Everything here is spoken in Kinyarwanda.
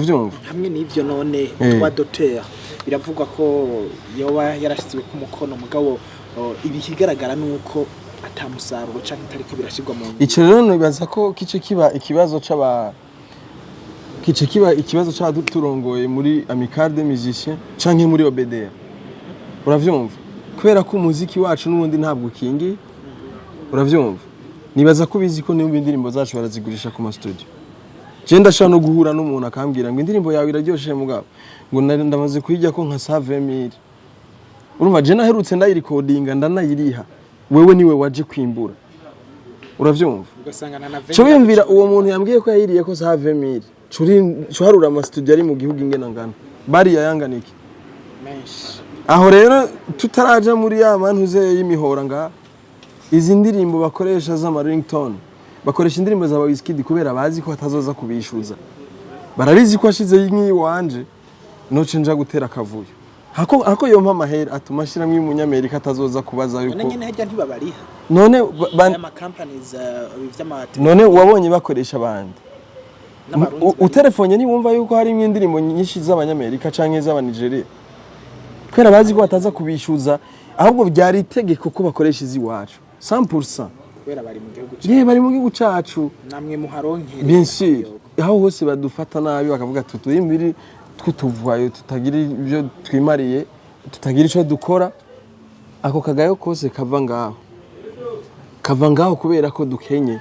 Uvyumva hamwe n'ivyo none twa docteur biravugwa ko yoba yarashizwe ku mukono mugabo ibikigaragara nuko atamusaruro canke itariko birashirwa mu ico rero nibaza ko kice kiba ikibazo c'abaturongoye muri Amicale des Musiciens canke muri OBDR uravyumva kubera ko umuziki wacu n'ubundi ntabwo kingi uravyumva nibaza ko bizi ko nimba indirimbo zacu barazigurisha ku ma studio je ndashaka no guhura n'umuntu akambwira ngo indirimbo yawe iraryoshe mugabo ngo ndamaze kuyijya ko nka 120,000 urumva je naherutse ndayirecordinga ndanayiriha wewe niwe waje kwimbura uravyumva ugasangana na cyo bimvira uwo muntu yambwiye ko yayiriye ko 120,000 cuharura ama studio ari mu gihugu ingena ngana bari yayanganiki menshi aho rero tutaraja muri ya mantuze y'imihora nga izi ndirimbo bakoresha z'ama ringtone bakoresha indirimbo za Wizkid kubera bazi ko atazoza kubishuza barabizi ko ashize y'inki wanje noce nja gutera kavuyo hako yompa amahera atuma shira mwi munyamerika atazoza kubaza yuko none nyene hajya ntibabariha none ama companies vy'amate none wabonye bakoresha bandi utelefone ni wumva yuko hari indirimbo nyinshi z'abanyamerika canke z'abanigeria kwera bazi ko bataza kubishuza ahubwo byari itegeko ko bakoresha izi wacu 100% kubera bari mu gihugu cyacu bari mu gihugu cyacu namwe muharonkere bien sûr aho hose badufata nabi bakavuga tutuyimbiri twutuvayo tutagira ibyo twimariye tutagira ico dukora ako kagayo kose kava ngaho kubera ko dukenye